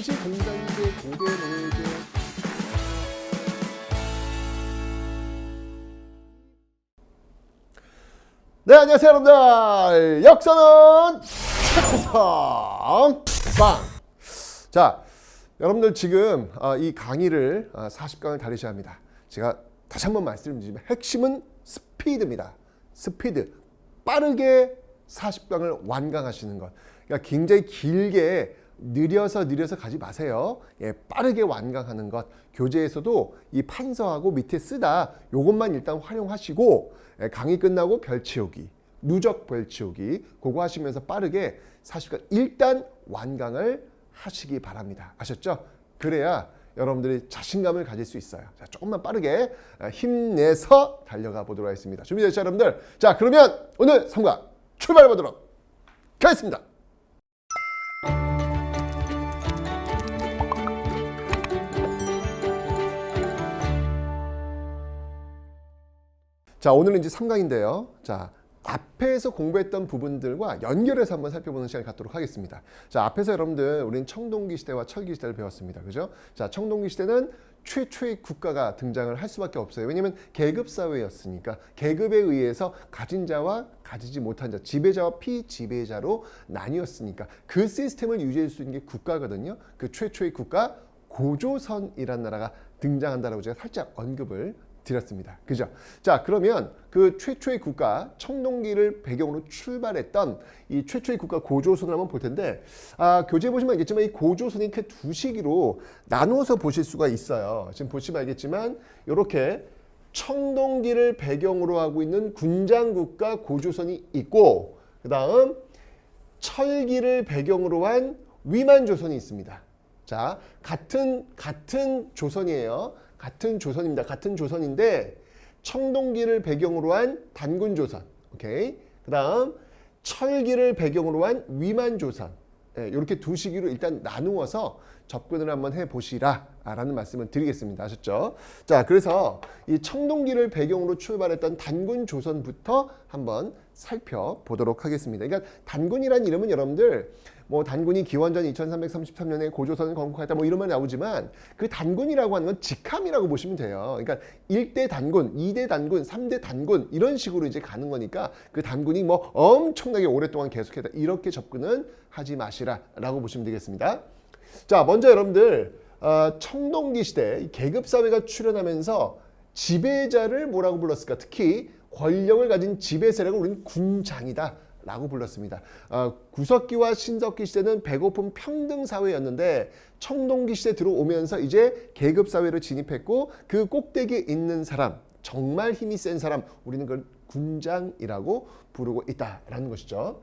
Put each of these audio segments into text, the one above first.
당시 공자인데 고대 노예제 네, 안녕하세요 여러분들. 역사는 최초성 빵. 자, 여러분들 지금 이 강의를 40강을 다루셔야 합니다. 제가 다시 한번 말씀드리지만 핵심은 스피드입니다. 스피드. 빠르게 40강을 완강하시는 것. 그러니까 굉장히 길게 느려서 가지 마세요. 예, 빠르게 완강하는 것. 교재에서도 이 판서하고 밑에 쓰다 요것만 일단 활용하시고 강의 끝나고 별 채우기, 누적 별 채우기 그거 하시면서 빠르게 40강 일단 완강을 하시기 바랍니다. 아셨죠? 그래야 여러분들이 자신감을 가질 수 있어요. 자, 조금만 빠르게 힘내서 달려가 보도록 하겠습니다. 준비되셨죠, 여러분들? 자, 그러면 오늘 3강 출발해 보도록 하겠습니다. 자, 오늘은 이제 3강인데요. 자, 앞에서 공부했던 부분들과 연결해서 한번 살펴보는 시간을 갖도록 하겠습니다. 자, 앞에서 여러분들 우리는 청동기 시대와 철기 시대를 배웠습니다. 그죠? 자, 청동기 시대는 최초의 국가가 등장을 할 수밖에 없어요. 왜냐하면 계급 사회였으니까 계급에 의해서 가진 자와 가지지 못한 자, 지배자와 피지배자로 나뉘었으니까 그 시스템을 유지할 수 있는 게 국가거든요. 그 최초의 국가 고조선이라는 나라가 등장한다라고 제가 살짝 언급을 드렸습니다. 그죠? 자, 그러면 그 최초의 국가 청동기를 배경으로 출발했던 이 최초의 국가 고조선을 한번 볼 텐데 교재에 보시면 알겠지만 이 고조선이 이렇게 두 시기로 나누어서 보실 수가 있어요. 지금 보시면 알겠지만 이렇게 청동기를 배경으로 하고 있는 군장국가 고조선이 있고 그 다음 철기를 배경으로 한 위만조선이 있습니다. 자, 같은 조선이에요. 같은 조선입니다. 같은 조선인데 청동기를 배경으로 한 단군조선, 오케이. 그다음 철기를 배경으로 한 위만조선. 예, 이렇게 두 시기로 일단 나누어서 접근을 한번 해보시라라는 말씀을 드리겠습니다. 아셨죠? 자, 그래서 이 청동기를 배경으로 출발했던 단군조선부터 한번 살펴보도록 하겠습니다. 그러니까 단군이라는 이름은 여러분들 뭐 단군이 기원전 2333년에 고조선을 건국했다 뭐 이런 말이 나오지만 그 단군이라고 하는 건 직함이라고 보시면 돼요. 그러니까 1대 단군, 2대 단군, 3대 단군 이런 식으로 이제 가는 거니까 그 단군이 뭐 엄청나게 오랫동안 계속했다 이렇게 접근은 하지 마시라라고 보시면 되겠습니다. 자, 먼저 여러분들 청동기 시대 계급 사회가 출현하면서 지배자를 뭐라고 불렀을까? 특히 권력을 가진 지배 세력을 우리는 군장이다 라고 불렀습니다. 구석기와 신석기 시대는 배고픈 평등 사회였는데 청동기 시대 들어오면서 이제 계급 사회로 진입했고 그 꼭대기에 있는 사람, 정말 힘이 센 사람, 우리는 그걸 군장이라고 부르고 있다라는 것이죠.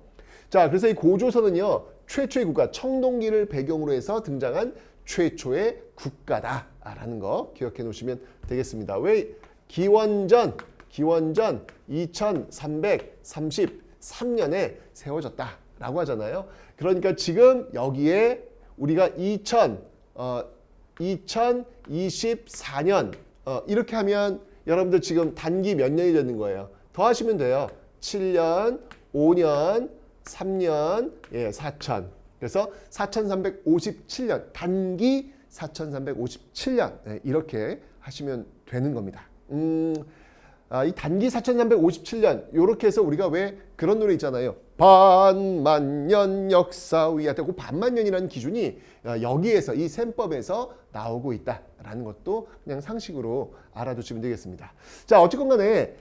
자, 그래서 이 고조선은요 최초의 국가 청동기를 배경으로 해서 등장한 최초의 국가다라는 거 기억해 놓으시면 되겠습니다. 왜 기원전 2333년에 세워졌다라고 하잖아요. 그러니까 지금 여기에 우리가 2024년 이렇게 하면 여러분들 지금 단기 몇 년이 되는 거예요. 더 하시면 돼요. 7년, 5년, 3년, 4천. 그래서 4357년, 단기 4357년 이렇게 하시면 되는 겁니다. 이 단기 4357년 이렇게 해서 우리가 왜 그런 노래 있잖아요. 반만년 역사 위에 그 반만년이라는 기준이 여기에서 이 셈법에서 나오고 있다라는 것도 그냥 상식으로 알아두시면 되겠습니다. 자, 어쨌건 간에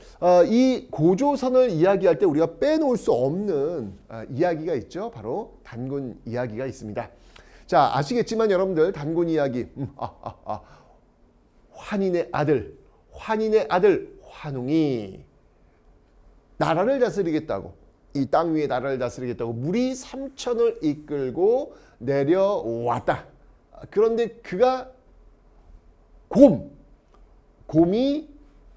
이 고조선을 이야기할 때 우리가 빼놓을 수 없는 이야기가 있죠. 바로 단군 이야기가 있습니다. 자, 아시겠지만 여러분들 단군 이야기 환인의 아들 환웅이 나라를 다스리겠다고 이 땅 위에 나라를 다스리겠다고 무리 3천을 이끌고 내려왔다. 그런데 그가 곰이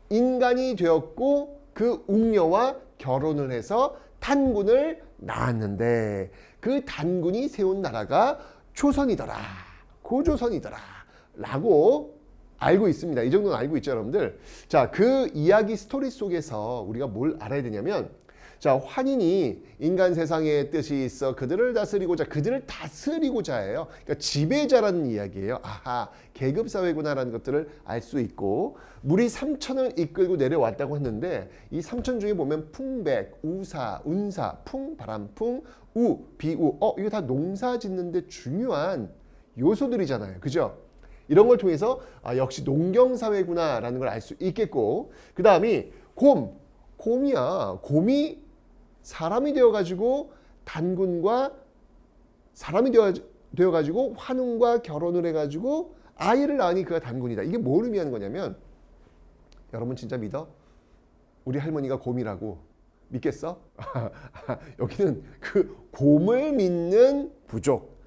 인간이 되었고 그 웅녀와 결혼을 해서 단군을 낳았는데 그 단군이 세운 나라가 조선이더라. 고조선이더라. 라고 알고 있습니다. 이 정도는 알고 있죠, 여러분들. 자, 그 이야기 스토리 속에서 우리가 뭘 알아야 되냐면 자, 환인이 인간 세상에 뜻이 있어 그들을 다스리고자, 그들을 다스리고자예요. 그러니까 지배자라는 이야기예요. 아하, 계급 사회구나라는 것들을 알 수 있고, 물이 삼천을 이끌고 내려왔다고 했는데 이 삼천 중에 보면 풍백, 우사, 운사, 풍, 바람풍, 우, 비우, 이거 다 농사 짓는데 중요한 요소들이잖아요. 그죠? 이런 걸 통해서 역시 농경사회구나라는 걸 알 수 있겠고, 그 다음이 곰이야. 곰이 사람이 되어가지고 단군과 사람이 되어가지고 환웅과 결혼을 해가지고 아이를 낳으니 그가 단군이다. 이게 뭘 의미하는 거냐면, 여러분 진짜 믿어? 우리 할머니가 곰이라고 믿겠어? 여기는 그 곰을 믿는 부족.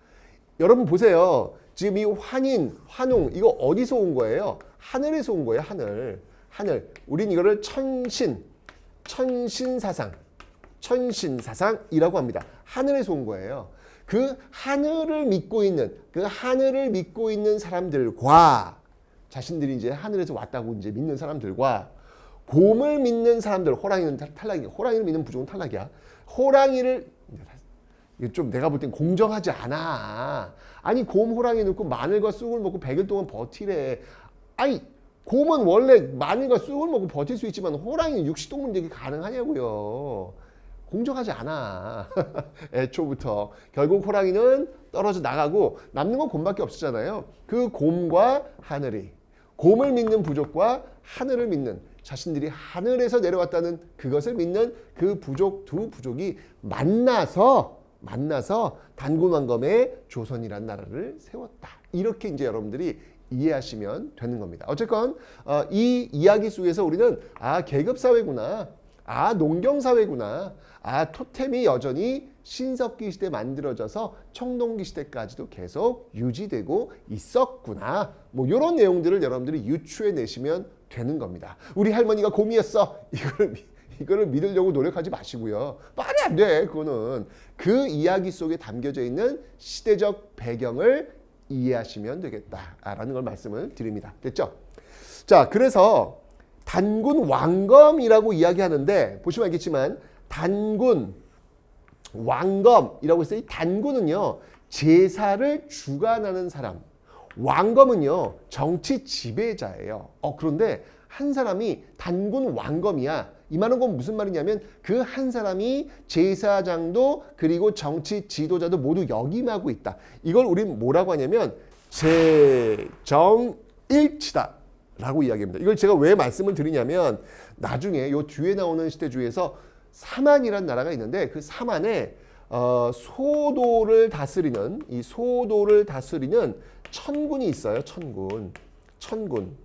여러분 보세요. 지금 이 환인, 환웅 이거 어디서 온 거예요? 하늘에서 온 거예요. 하늘. 우린 이거를 천신사상이라고 합니다. 하늘에서 온 거예요. 그 하늘을 믿고 있는 사람들과, 자신들이 이제 하늘에서 왔다고 이제 믿는 사람들과, 곰을 믿는 사람들, 호랑이는 탈락이야. 호랑이를 믿는 부족은 탈락이야. 호랑이를, 이거 좀 내가 볼 땐 공정하지 않아. 아니, 곰, 호랑이 넣고 마늘과 쑥을 먹고 100일 동안 버티래. 아니, 곰은 원래 마늘과 쑥을 먹고 버틸 수 있지만 호랑이는 육식동물인데 이게 가능하냐고요. 공정하지 않아. 애초부터. 결국 호랑이는 떨어져 나가고 남는 건 곰밖에 없었잖아요. 그 곰과 하늘이, 곰을 믿는 부족과 하늘을 믿는, 자신들이 하늘에서 내려왔다는 그것을 믿는 그 부족, 두 부족이 만나서 단군왕검의 조선이라는 나라를 세웠다. 이렇게 이제 여러분들이 이해하시면 되는 겁니다. 어쨌건 이 이야기 속에서 우리는 계급사회구나, 농경사회구나, 토템이 여전히 신석기 시대 만들어져서 청동기 시대까지도 계속 유지되고 있었구나. 뭐 이런 내용들을 여러분들이 유추해내시면 되는 겁니다. 우리 할머니가 곰이었어. 이거를 믿으려고 노력하지 마시고요. 말이 안 돼. 그거는 그 이야기 속에 담겨져 있는 시대적 배경을 이해하시면 되겠다라는 걸 말씀을 드립니다. 됐죠? 자, 그래서 단군 왕검이라고 이야기하는데 보시면 알겠지만 단군 왕검이라고 해서 이 단군은요 제사를 주관하는 사람, 왕검은요 정치 지배자예요. 그런데 한 사람이 단군 왕검이야. 이 말은 건 무슨 말이냐면 그 한 사람이 제사장도 그리고 정치 지도자도 모두 역임하고 있다. 이걸 우린 뭐라고 하냐면 제정일치다 라고 이야기합니다. 이걸 제가 왜 말씀을 드리냐면 나중에 요 뒤에 나오는 시대주에서 사만이라는 나라가 있는데 그 사만에 소도를 다스리는 천군이 있어요. 천군.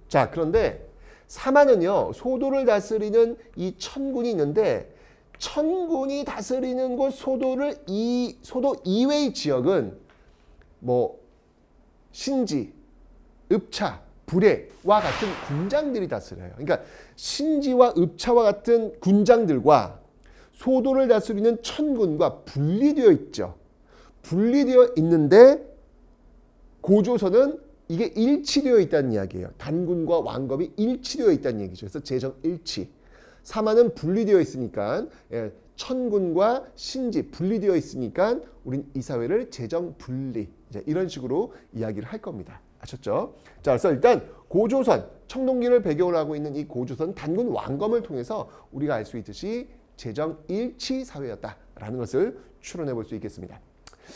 자, 그런데 사만은요 소도를 다스리는 이 천군이 있는데 천군이 다스리는 곳 소도 이외의 지역은 뭐 신지, 읍차, 불해와 같은 군장들이 다스려요. 그러니까 신지와 읍차와 같은 군장들과 소도를 다스리는 천군과 분리되어 있죠. 분리되어 있는데 고조선은 이게 일치되어 있다는 이야기예요. 단군과 왕검이 일치되어 있다는 얘기죠. 그래서 제정일치. 사만은 분리되어 있으니까 천군과 신지 분리되어 있으니까 우린 이 사회를 제정분리 이런 식으로 이야기를 할 겁니다. 아셨죠? 자, 그래서 일단 고조선, 청동기를 배경으로 하고 있는 이 고조선 단군 왕검을 통해서 우리가 알 수 있듯이 제정일치 사회였다라는 것을 추론해 볼 수 있겠습니다.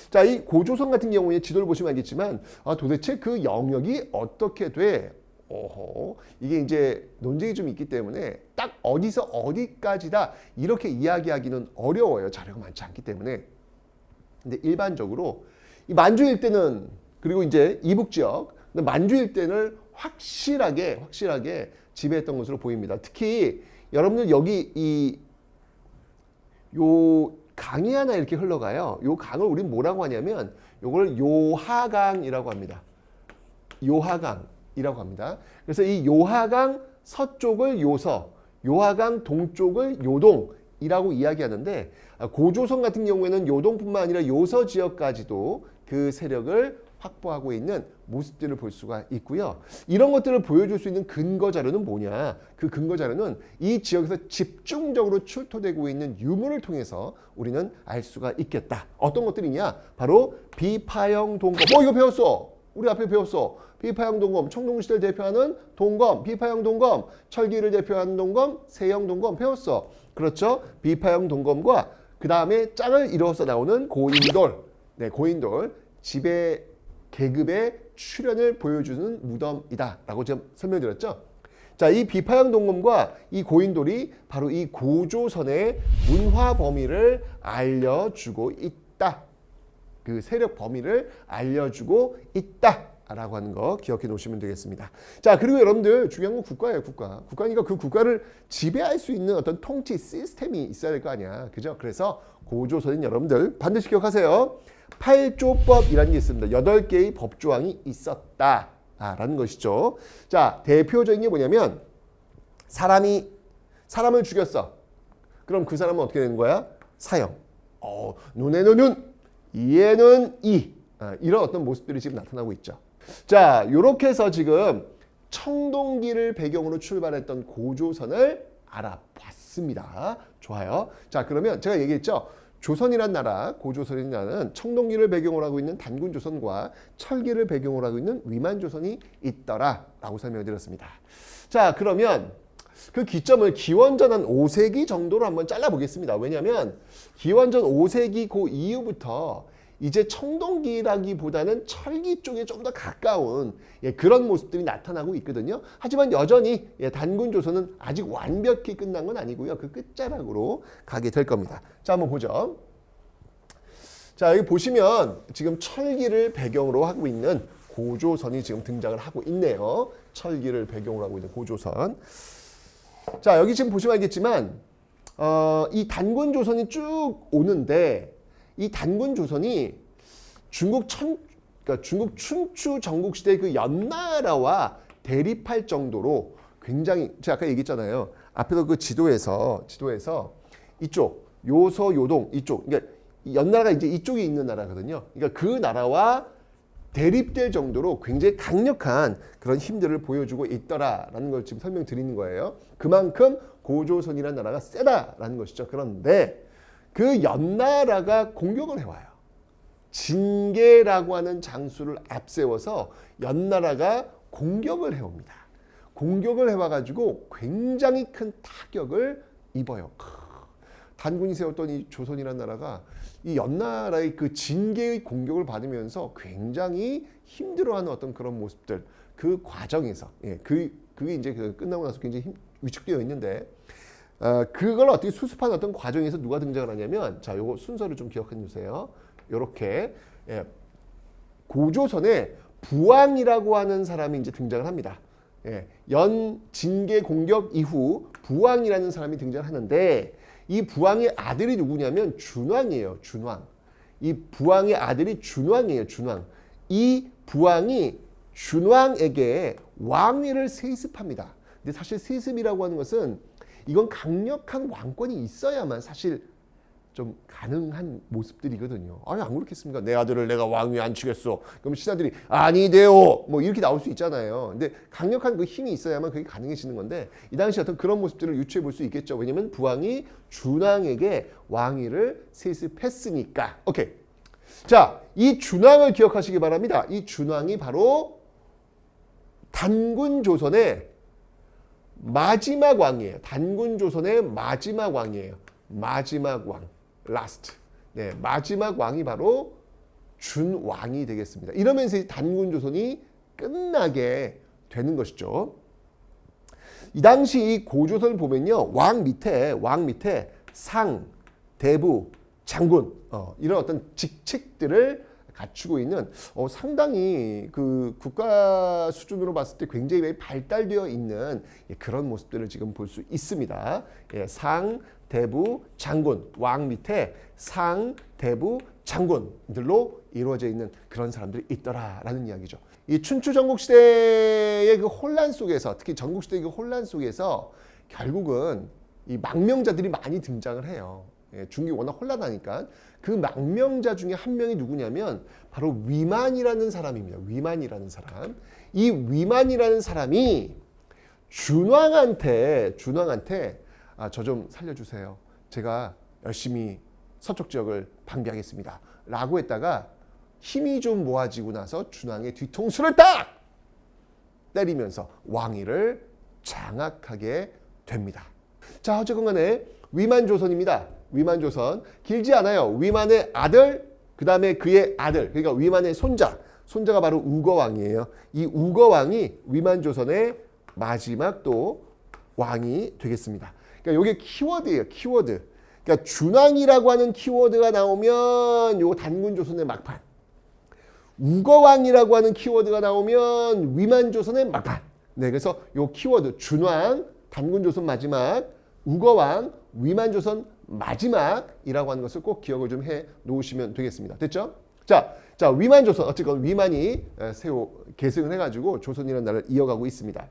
자, 이 고조선 같은 경우에 지도를 보시면 알겠지만 도대체 그 영역이 어떻게 돼? 이게 이제 논쟁이 좀 있기 때문에 딱 어디서 어디까지다 이렇게 이야기하기는 어려워요. 자료가 많지 않기 때문에. 근데 일반적으로 이 만주 일대는 그리고 이제 이북 지역, 만주 일대를 확실하게 지배했던 것으로 보입니다. 특히 여러분들 여기 요 강이 하나 이렇게 흘러가요. 요 강을 우린 뭐라고 하냐면 요걸 요하강이라고 합니다. 요하강이라고 합니다. 그래서 이 요하강 서쪽을 요서, 요하강 동쪽을 요동이라고 이야기하는데 고조선 같은 경우에는 요동뿐만 아니라 요서 지역까지도 그 세력을 확보하고 있는 모습들을 볼 수가 있고요. 이런 것들을 보여줄 수 있는 근거 자료는 뭐냐? 그 근거 자료는 이 지역에서 집중적으로 출토되고 있는 유물을 통해서 우리는 알 수가 있겠다. 어떤 것들이냐? 바로 비파형 동검. 이거 배웠어. 우리 앞에 배웠어. 비파형 동검, 청동시대를 대표하는 동검, 비파형 동검, 철기를 대표하는 동검, 세형 동검 배웠어. 그렇죠? 비파형 동검과 그 다음에 짝을 이루어서 나오는 고인돌, 네, 고인돌, 지배 계급의 출현을 보여주는 무덤이다라고 지금 설명드렸죠. 자, 이 비파형 동검과 이 고인돌이 바로 이 고조선의 문화 범위를 알려주고 있다. 그 세력 범위를 알려주고 있다라고 하는 거 기억해 놓으시면 되겠습니다. 자, 그리고 여러분들 중요한 건 국가예요, 국가. 국가니까 그 국가를 지배할 수 있는 어떤 통치 시스템이 있어야 될 거 아니야, 그죠? 그래서 고조선인 여러분들 반드시 기억하세요. 8조법이라는 게 있습니다. 8개의 법조항이 있었다라는 것이죠. 자, 대표적인 게 뭐냐면 사람을 죽였어. 그럼 그 사람은 어떻게 되는 거야? 사형. 눈에는 눈, 이에는 이. 이런 어떤 모습들이 지금 나타나고 있죠. 자, 이렇게 해서 지금 청동기를 배경으로 출발했던 고조선을 알아봤습니다. 좋아요. 자, 그러면 제가 얘기했죠. 조선이란 나라, 고조선이라는 나라는 청동기를 배경으로 하고 있는 단군조선과 철기를 배경으로 하고 있는 위만조선이 있더라라고 설명드렸습니다. 자, 그러면 그 기점을 기원전 한 5세기 정도로 한번 잘라보겠습니다. 왜냐하면 기원전 5세기 그 이후부터 이제 청동기라기보다는 철기 쪽에 좀 더 가까운 그런 모습들이 나타나고 있거든요. 하지만 여전히 단군조선은 아직 완벽히 끝난 건 아니고요. 그 끝자락으로 가게 될 겁니다. 자, 한번 보죠. 자, 여기 보시면 지금 철기를 배경으로 하고 있는 고조선이 지금 등장을 하고 있네요. 철기를 배경으로 하고 있는 고조선. 자, 여기 지금 보시면 알겠지만 이 단군조선이 쭉 오는데 이 단군조선이 그러니까 중국 춘추 전국시대 그 연나라와 대립할 정도로 굉장히, 제가 아까 얘기했잖아요. 앞에서 그 지도에서 이쪽 요서 요동 이쪽, 그러니까 연나라가 이제 이쪽에 있는 나라거든요. 그러니까 그 나라와 대립될 정도로 굉장히 강력한 그런 힘들을 보여주고 있더라라는 걸 지금 설명드리는 거예요. 그만큼 고조선이라는 나라가 세다라는 것이죠. 그런데 그 연나라가 공격을 해와요. 진계라고 하는 장수를 앞세워서 연나라가 공격을 해옵니다. 공격을 해와가지고 굉장히 큰 타격을 입어요. 단군이 세웠던 이 조선이라는 나라가 이 연나라의 그 진계의 공격을 받으면서 굉장히 힘들어하는 어떤 그런 모습들, 그 과정에서, 그게 이제 끝나고 나서 굉장히 위축되어 있는데, 그걸 어떻게 수습하는 어떤 과정에서 누가 등장을 하냐면, 자, 요거 순서를 좀 기억해 주세요. 요렇게, 고조선에 부왕이라고 하는 사람이 이제 등장을 합니다. 진계 공격 이후 부왕이라는 사람이 등장을 하는데, 이 부왕의 아들이 누구냐면 준왕이에요. 준왕. 이 부왕의 아들이 준왕이에요. 준왕. 이 부왕이 준왕에게 왕위를 세습합니다. 근데 사실 세습이라고 하는 것은 이건 강력한 왕권이 있어야만 사실 좀 가능한 모습들이거든요. 아니, 안 그렇겠습니까? 내 아들을 내가 왕위에 앉히겠어. 그럼 신하들이 아니돼요. 뭐 이렇게 나올 수 있잖아요. 근데 강력한 그 힘이 있어야만 그게 가능해지는 건데, 이 당시 어떤 그런 모습들을 유추해 볼 수 있겠죠. 왜냐면 부왕이 준왕에게 왕위를 세습했으니까. 오케이. 자, 이 준왕을 기억하시기 바랍니다. 이 준왕이 바로 단군조선의 마지막 왕이에요. 단군조선의 마지막 왕이에요. 마지막 왕. 라스트. 네, 마지막 왕이 바로 준왕이 되겠습니다. 이러면서 단군조선이 끝나게 되는 것이죠. 이 당시 이 고조선을 보면요, 왕 밑에 상, 대부, 장군, 이런 어떤 직책들을 갖추고 있는 상당히 그 국가 수준으로 봤을 때 굉장히 발달되어 있는 그런 모습들을 지금 볼 수 있습니다. 상, 대부, 장군, 왕 밑에 상, 대부, 장군들로 이루어져 있는 그런 사람들이 있더라라는 이야기죠. 이 춘추 전국시대의 그 혼란 속에서, 특히 전국시대의 그 혼란 속에서 결국은 이 망명자들이 많이 등장을 해요. 예, 중국이 워낙 혼란하니까. 그 망명자 중에 한 명이 누구냐면 바로 위만이라는 사람입니다. 위만이라는 사람. 이 위만이라는 사람이 준왕한테 저 좀 살려주세요. 제가 열심히 서쪽 지역을 방비하겠습니다. 라고 했다가 힘이 좀 모아지고 나서 준왕의 뒤통수를 딱 때리면서 왕위를 장악하게 됩니다. 자, 어쨌건 간에 위만조선입니다. 위만조선. 길지 않아요. 위만의 아들, 그 다음에 그의 아들, 그러니까 위만의 손자가 바로 우거왕이에요. 이 우거왕이 위만조선의 마지막 또 왕이 되겠습니다. 그러니까 이게 키워드예요. 키워드. 그러니까 준왕이라고 하는 키워드가 나오면 요 단군조선의 막판. 우거왕이라고 하는 키워드가 나오면 위만조선의 막판. 네, 그래서 요 키워드 준왕, 단군조선 마지막, 우거왕, 위만조선 마지막이라고 하는 것을 꼭 기억을 좀 해 놓으시면 되겠습니다. 됐죠? 자, 위만조선 어쨌건 위만이 계승을 해가지고 조선이라는 나라를 이어가고 있습니다.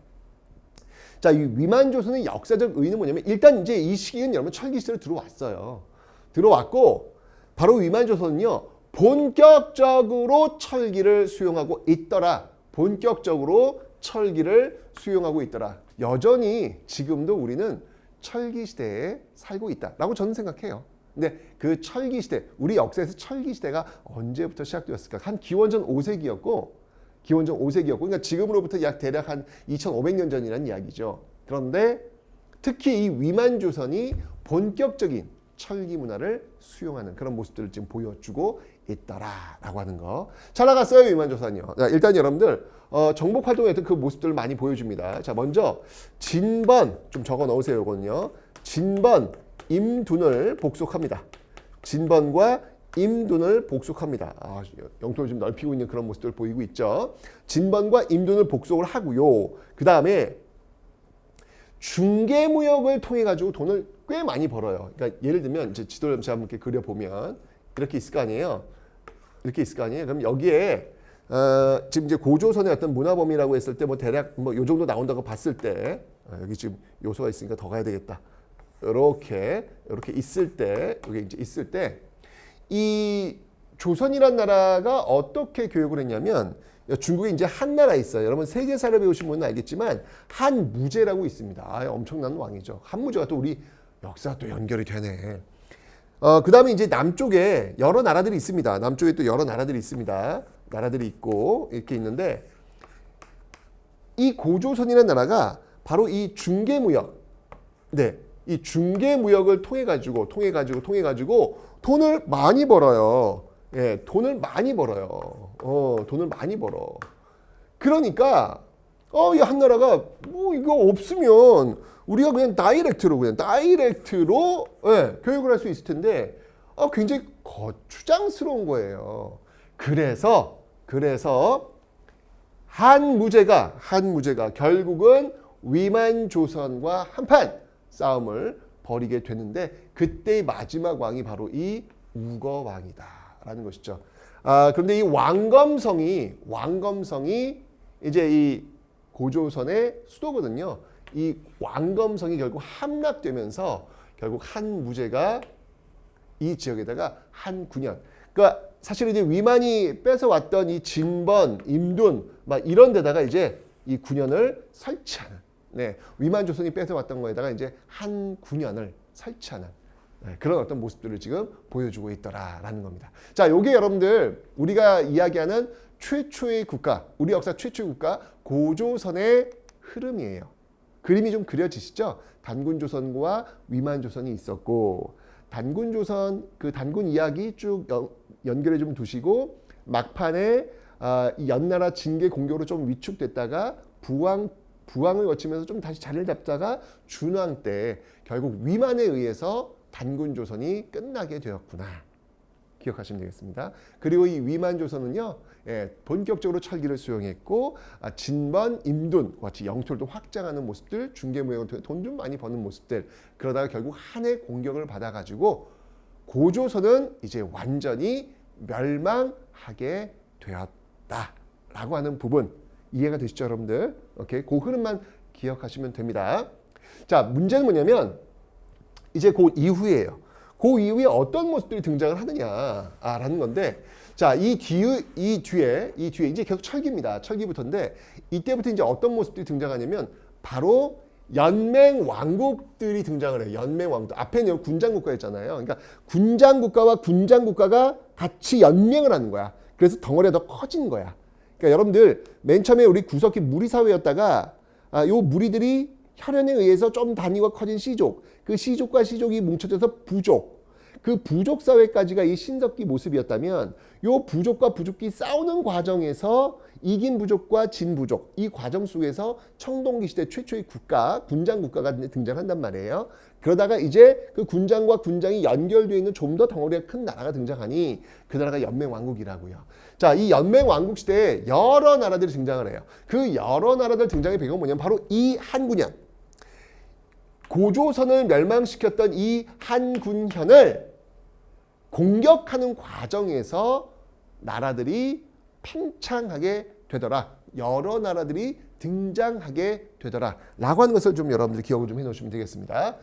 자, 이 위만조선의 역사적 의의는 뭐냐면 일단 이제 이 시기는 여러분 철기 시대로 들어왔어요. 들어왔고 바로 위만조선은요 본격적으로 철기를 수용하고 있더라. 본격적으로 철기를 수용하고 있더라. 여전히 지금도 우리는 철기 시대에 살고 있다라고 저는 생각해요. 근데 그 철기 시대, 우리 역사에서 철기 시대가 언제부터 시작되었을까? 한 기원전 5세기였고, 그러니까 지금으로부터 대략 한 2500년 전이라는 이야기죠. 그런데 특히 이 위만조선이 본격적인 철기 문화를 수용하는 그런 모습들을 지금 보여주고 있더라라고 하는 거. 잘 나갔어요, 위만조선이요. 자, 일단 여러분들 정복 활동했던 그 모습들을 많이 보여줍니다. 자, 먼저 진번 좀 적어 넣으세요, 이거는요. 진번 임둔을 복속합니다. 진번과 임둔을 복속합니다. 영토를 좀 넓히고 있는 그런 모습들을 보이고 있죠. 진번과 임둔을 복속을 하고요. 그 다음에 중개무역을 통해 가지고 돈을 꽤 많이 벌어요. 그러니까 예를 들면 이제 지도를 제가 한번 이렇게 그려보면 이렇게 있을 거 아니에요. 이렇게 있을 거 아니에요. 그럼 여기에 지금 이제 고조선의 어떤 문화범위라고 했을 때 뭐 대략 뭐 요 정도 나온다고 봤을 때 여기 지금 요소가 있으니까 더 가야 되겠다. 이렇게 있을 때 여기 이제 있을 때 이 조선이란 나라가 어떻게 교육을 했냐면 중국에 이제 한 나라 있어요. 여러분 세계사를 배우신 분은 알겠지만 한무제라고 있습니다. 엄청난 왕이죠. 한무제가 또 우리 역사가 또 연결이 되네. 그 다음에 이제 남쪽에 여러 나라들이 있습니다. 남쪽에 또 여러 나라들이 있습니다. 나라들이 있고 이렇게 있는데 이 고조선이라는 나라가 바로 이 중개무역, 네, 이 중개무역을 통해 가지고 돈을 많이 벌어요. 예, 돈을 많이 벌어요. 돈을 많이 벌어. 그러니까 이 한 나라가 뭐 이거 없으면 우리가 그냥 다이렉트로 예, 교육을 할 수 있을 텐데 굉장히 거추장스러운 거예요. 그래서 한무제가 결국은 위만조선과 한판 싸움을 벌이게 되는데 그때의 마지막 왕이 바로 이 우거왕이다라는 것이죠. 그런데 이 왕검성이 이제 이 고조선의 수도거든요. 이 왕검성이 결국 함락되면서 결국 한무제가 이 지역에다가 한 9년. 그러니까 사실 이제 위만이 뺏어왔던 이 진번, 임둔 막 이런 데다가 이제 이 9년을 설치하는. 네, 위만조선이 뺏어왔던 거에다가 이제 한 9년을 설치하는 그런 어떤 모습들을 지금 보여주고 있더라라는 겁니다. 자, 요게 여러분들 우리가 이야기하는 최초의 국가, 우리 역사 최초의 국가 고조선의 흐름이에요. 그림이 좀 그려지시죠? 단군조선과 위만조선이 있었고 단군조선 그 단군 이야기 쭉 연결해 좀 두시고 막판에 이 연나라 징계 공격으로 좀 위축됐다가 부왕을 거치면서 좀 다시 자리를 잡다가 준왕 때 결국 위만에 의해서 단군조선이 끝나게 되었구나. 기억하시면 되겠습니다. 그리고 이 위만조선은요, 본격적으로 철기를 수용했고 진번, 임둔 같이 영토를 또 확장하는 모습들, 중개무역을 통해 돈 좀 많이 버는 모습들 그러다가 결국 한해 공격을 받아가지고 고조선은 이제 완전히 멸망하게 되었다라고 하는 부분 이해가 되시죠, 여러분들? 오케이, 그 흐름만 기억하시면 됩니다. 자, 문제는 뭐냐면 이제 그 이후에요. 그 이후에 어떤 모습들이 등장을 하느냐라는 건데, 자, 이 뒤에 이제 계속 철기입니다. 철기부터인데 이때부터 이제 어떤 모습들이 등장하냐면 바로 연맹 왕국들이 등장을 해요. 연맹 왕국. 앞에는 군장 국가였잖아요. 그러니까 군장 국가와 군장 국가가 같이 연맹을 하는 거야. 그래서 덩어리가 더 커진 거야. 그러니까 여러분들 맨 처음에 우리 구석기 무리 사회였다가 요 무리들이 혈연에 의해서 좀 단위가 커진 시족, 그 시족과 시족이 뭉쳐져서 부족, 그 부족 사회까지가 이 신석기 모습이었다면 요 부족과 부족이 싸우는 과정에서 이긴 부족과 진 부족, 이 과정 속에서 청동기 시대 최초의 국가, 군장 국가가 등장한단 말이에요. 그러다가 이제 그 군장과 군장이 연결되어 있는 좀 더 덩어리가 큰 나라가 등장하니 그 나라가 연맹 왕국이라고요. 자, 이 연맹 왕국 시대에 여러 나라들이 등장을 해요. 그 여러 나라들 등장의 배경은 뭐냐면 바로 이 한군현. 고조선을 멸망시켰던 이 한군현을 공격하는 과정에서 나라들이 팽창하게 되더라. 여러 나라들이 등장하게 되더라. 라고 하는 것을 좀 여러분들이 기억을 좀 해놓으시면 되겠습니다.